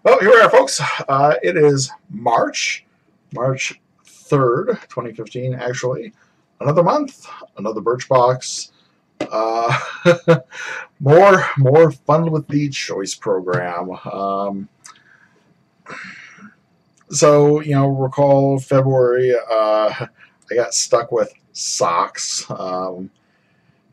Well, here we are, folks. It is March 3rd, 2015, actually. Another month, another Birchbox. More fun with the choice program. Recall February, I got stuck with socks.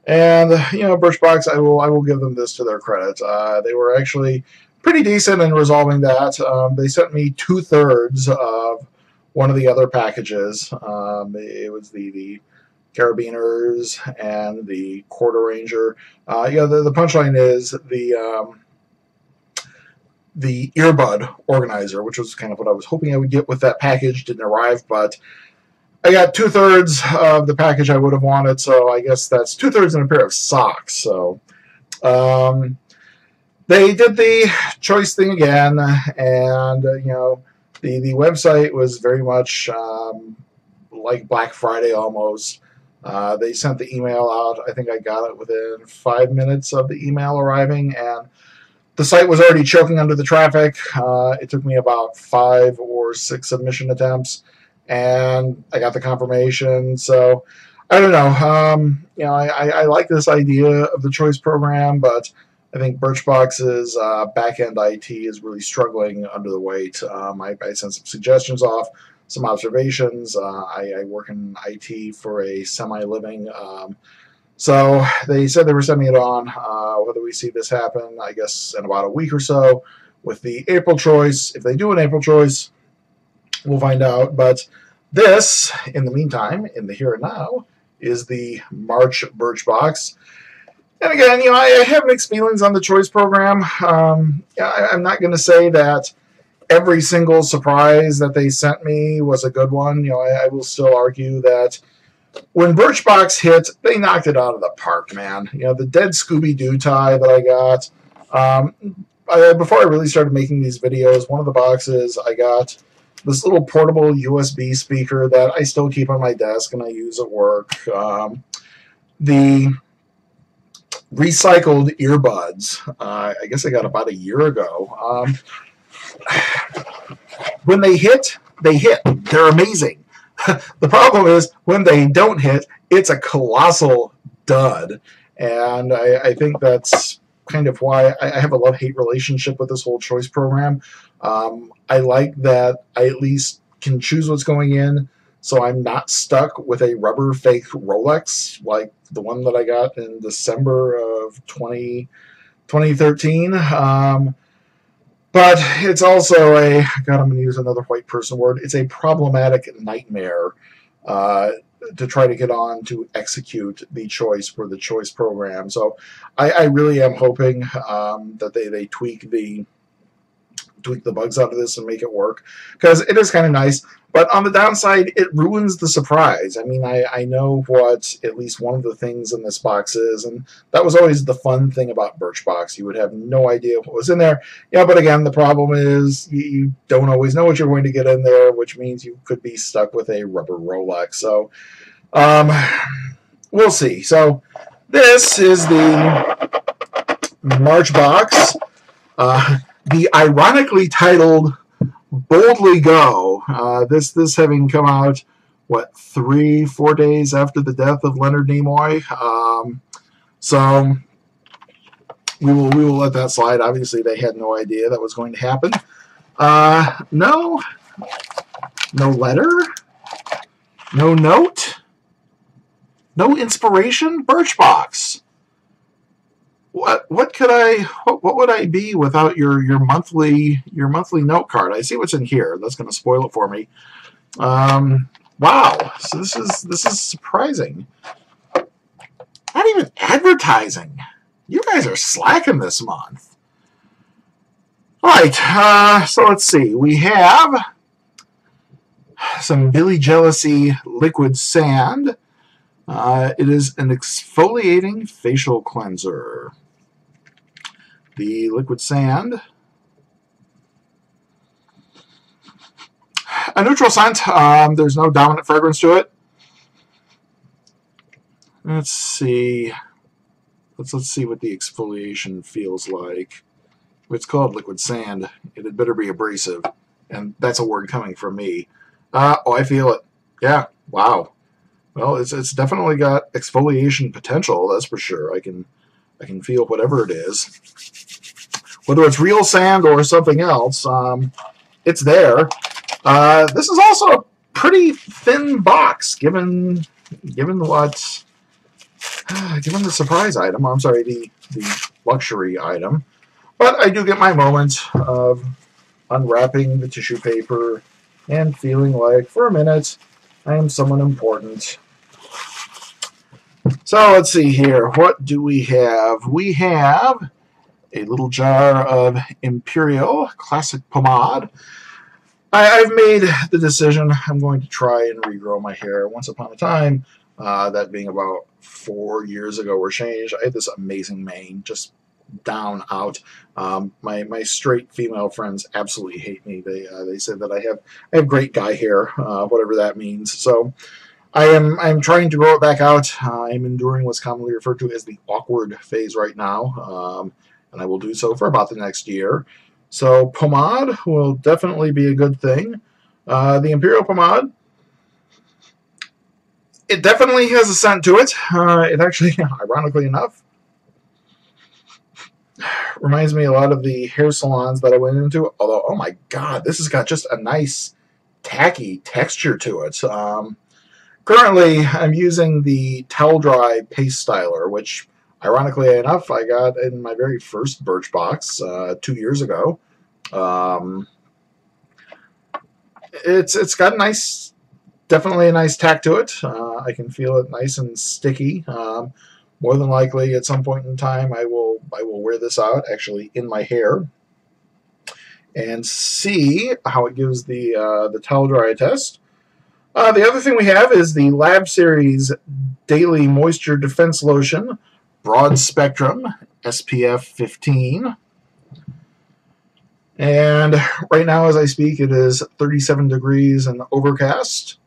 Birchbox, I will give them this to their credit. They were actually pretty decent in resolving that. They sent me 2/3 of one of the other packages. It was the carabiners and the quarter ranger. The punchline is the earbud organizer, which was kind of what I was hoping I would get with that package. Didn't arrive, but I got 2/3 of the package I would have wanted, so I guess that's 2/3 in a pair of socks. So they did the choice thing again, and the website was very much like Black Friday almost. They sent the email out. I think I got it within 5 minutes of the email arriving, and the site was already choking under the traffic. It took me about 5 or 6 submission attempts, and I got the confirmation. So I don't know. I like this idea of the choice program, but I think Birchbox's back-end IT is really struggling under the weight. I sent some suggestions off, some observations. I work in IT for a semi-living. So they said they were sending it on. Whether we see this happen, I guess, in about a week or so with the April choice. If they do an April choice, we'll find out. But this, in the meantime, in the here and now, is the March Birchbox. And again, I have mixed feelings on the choice program. I'm not going to say that every single surprise that they sent me was a good one. I will still argue that when Birchbox hit, they knocked it out of the park, man. The dead Scooby-Doo tie that I got. Before I really started making these videos, one of the boxes I got this little portable USB speaker that I still keep on my desk and I use at work. The recycled earbuds, I guess I got about a year ago. When they hit, they hit. They're amazing. The problem is when they don't hit, it's a colossal dud. And I think that's kind of why I have a love-hate relationship with this whole choice program. I like that I at least can choose what's going in, so I'm not stuck with a rubber fake Rolex like the one that I got in December of 2013. But it's also God, I'm going to use another white person word. It's a problematic nightmare to try to get on to execute the choice for the choice program. So I really am hoping that they tweak the bugs out of this and make it work, because it is kind of nice. But on the downside, it ruins the surprise. I mean, I know what at least one of the things in this box is, and that was always the fun thing about Birchbox. You would have no idea what was in there. But again, the problem is you don't always know what you're going to get in there, which means you could be stuck with a rubber Rolex. So we'll see. So this is the March box. The ironically titled Boldly Go. This having come out, 3-4 days after the death of Leonard Nimoy. So we will let that slide. Obviously, they had no idea that was going to happen. No letter, no note, no inspiration. Birchbox. What would I be without your monthly note card? I see what's in here. That's going to spoil it for me. Wow. So this is surprising. Not even advertising. You guys are slacking this month. All right. So let's see. We have some Billy Jealousy liquid sand. It is an exfoliating facial cleanser. The liquid sand. A neutral scent. There's no dominant fragrance to it. Let's see. Let's see what the exfoliation feels like. it's called liquid sand, it had better be abrasive. And that's a word coming from me. Oh, I feel it. Yeah, wow. Well, it's definitely got exfoliation potential, that's for sure. I can feel whatever it is. Whether it's real sand or something else, it's there. This is also a pretty thin box, given what given the surprise item. I'm sorry, the luxury item. But I do get my moment of unwrapping the tissue paper and feeling like, for a minute, I am someone important. So let's see here. What do we have? We have a little jar of Imperial Classic Pomade. I've made the decision I'm going to try and regrow my hair. Once upon a time, that being about 4 years ago or change, I had this amazing mane, just down out. My straight female friends absolutely hate me. They said that I have great guy hair, whatever that means. So I'm trying to grow it back out. I'm enduring what's commonly referred to as the awkward phase right now, and I will do so for about the next year. So pomade will definitely be a good thing. The Imperial Pomade, it definitely has a scent to it. It actually, ironically enough, reminds me a lot of the hair salons that I went into. Although, oh my god, this has got just a nice tacky texture to it. Currently, I'm using the Towel Dry Paste Styler, which, ironically enough, I got in my very first Birchbox 2 years ago. It's got definitely a nice tack to it. I can feel it nice and sticky. More than likely, at some point in time, I will wear this out, actually, in my hair, and see how it gives the towel dry test. The other thing we have is the Lab Series Daily Moisture Defense Lotion, Broad Spectrum, SPF 15. And right now, as I speak, it is 37 degrees and overcast.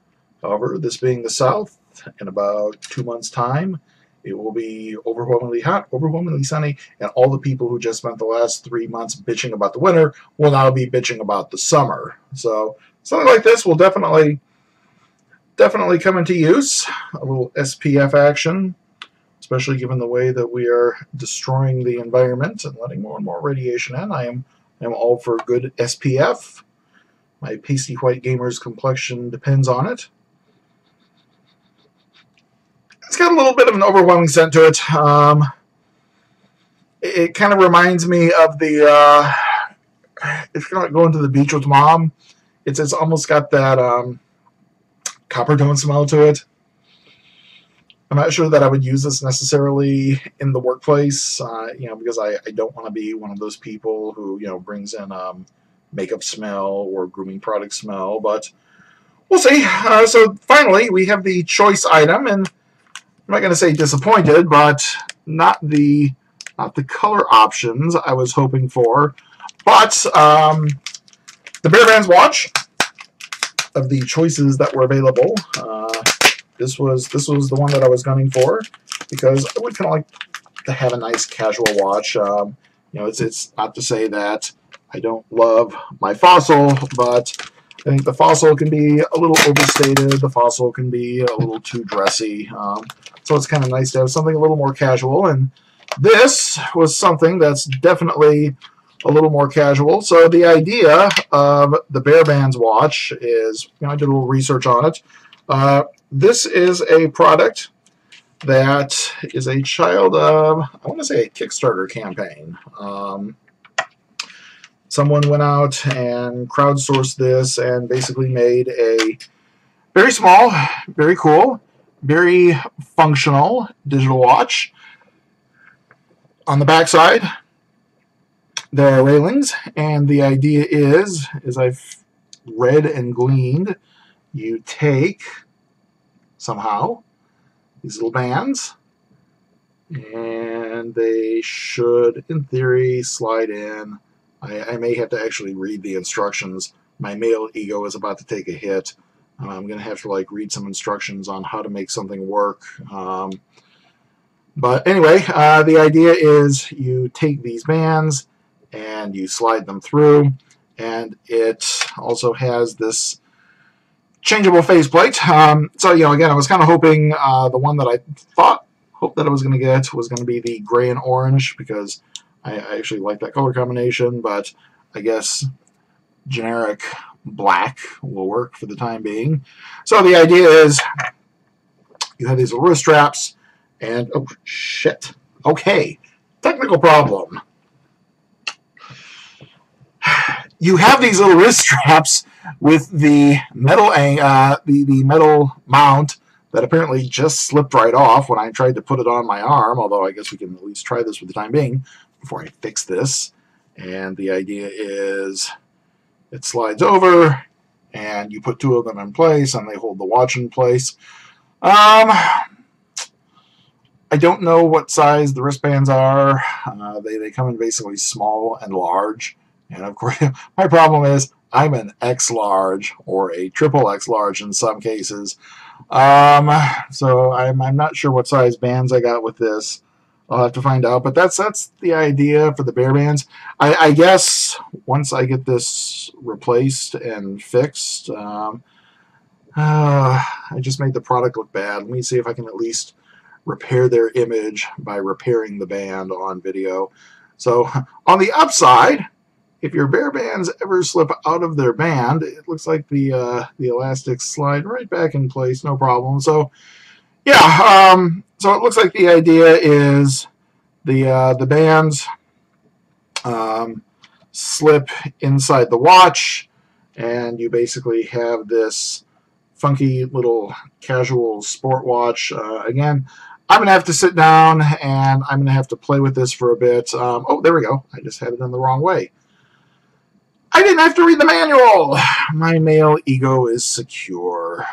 However, this being the South, in about 2 months' time, it will be overwhelmingly hot, overwhelmingly sunny, and all the people who just spent the last 3 months bitching about the winter will now be bitching about the summer. So something like this will definitely come into use. A little SPF action, especially given the way that we are destroying the environment and letting more and more radiation in. I am all for good SPF. My pasty white gamer's complexion depends on it. It's got a little bit of an overwhelming scent to it. It kind of reminds me of the if you're not going to the beach with mom, it's almost got that copper tone smell to it. I'm not sure that I would use this necessarily in the workplace, because I don't want to be one of those people who, brings in makeup smell or grooming product smell, but we'll see. So finally, we have the choice item, and I'm not going to say disappointed, but not the color options I was hoping for, but the Barebands watch. Of the choices that were available, this was the one that I was gunning for, because I would kind of like to have a nice casual watch. It's not to say that I don't love my Fossil, but I think the Fossil can be a little overstated. The Fossil can be a little too dressy. So it's kind of nice to have something a little more casual, and this was something that's definitely a little more casual. So the idea of the Barebands watch is, I did a little research on it. This is a product that is a child of, I want to say, a Kickstarter campaign. Someone went out and crowdsourced this and basically made a very small, very cool, very functional digital watch. On the back side, there are railings, and the idea is, as I've read and gleaned, you take, somehow, these little bands, and they should, in theory, slide in. I may have to actually read the instructions. My male ego is about to take a hit. I'm going to have to read some instructions on how to make something work. But anyway, the idea is you take these bands, and you slide them through. And it also has this changeable faceplate. So, again, I was kind of hoping the one that I hoped that I was going to get was going to be the gray and orange, because I actually like that color combination, but I guess generic black will work for the time being. So the idea is you have these little wrist straps, and oh shit, okay, technical problem. You have these little wrist straps with the metal the metal mount that apparently just slipped right off when I tried to put it on my arm, although I guess we can at least try this for the time being before I fix this. And the idea is it slides over, and you put two of them in place, and they hold the watch in place. I don't know what size the wristbands are. They come in basically small and large. And of course, my problem is I'm an X large or a triple X large in some cases. So I'm not sure what size bands I got with this. I'll have to find out. But that's the idea for the Barebands. I guess once I get this replaced and fixed, I just made the product look bad. Let me see if I can at least repair their image by repairing the band on video. So on the upside, if your Barebands ever slip out of their band, it looks like the elastics slide right back in place, no problem. So yeah, so it looks like the idea is the bands slip inside the watch, and you basically have this funky little casual sport watch. Again, I'm going to have to sit down, and I'm going to have to play with this for a bit. Oh, there we go. I just had it in the wrong way. I didn't have to read the manual. My male ego is secure.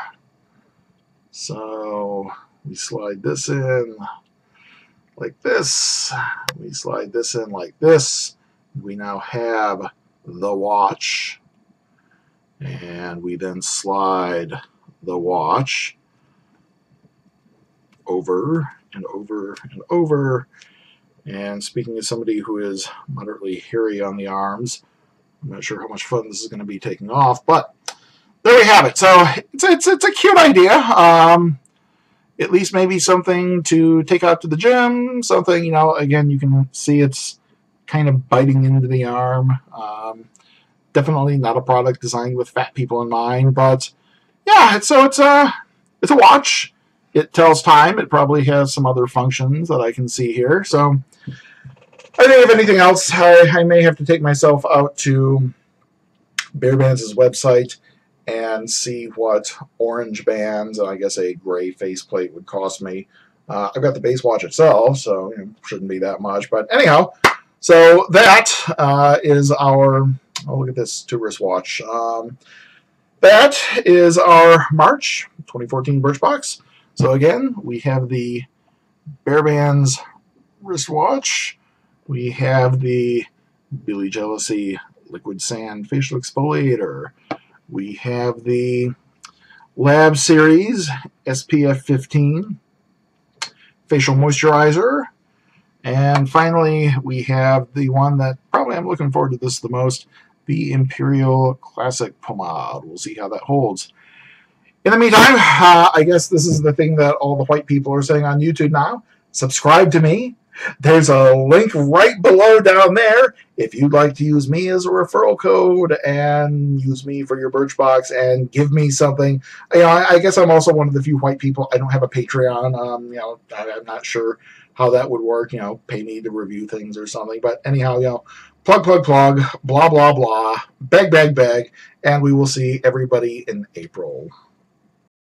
So we slide this in like this. We slide this in like this. We now have the watch. And we then slide the watch over and over and over. And speaking as somebody who is moderately hairy on the arms, I'm not sure how much fun this is going to be taking off, but there we have it. So it's a cute idea. At least maybe something to take out to the gym. Something, again, you can see it's kind of biting into the arm. Definitely not a product designed with fat people in mind, but yeah. So it's a watch. It tells time. It probably has some other functions that I can see here. So I think if anything else, I may have to take myself out to Barebands' website and see what orange bands and I guess a gray faceplate would cost me. I've got the base watch itself, so shouldn't be that much. But anyhow, so that is our, oh, look at this two-wrist watch. That is our March 2014 Birchbox. So again, we have the Barebands wristwatch. We have the Billy Jealousy Liquid Sand Facial Exfoliator. We have the Lab Series SPF 15 Facial Moisturizer. And finally, we have the one that probably I'm looking forward to this the most, the Imperial Classic Pomade. We'll see how that holds. In the meantime, I guess this is the thing that all the white people are saying on YouTube now. Subscribe to me. There's a link right below down there if you'd like to use me as a referral code and use me for your Birchbox and give me something. I guess I'm also one of the few white people. I don't have a Patreon. I'm not sure how that would work. Pay me to review things or something. But anyhow, plug, blah, blah, blah, beg, and we will see everybody in April.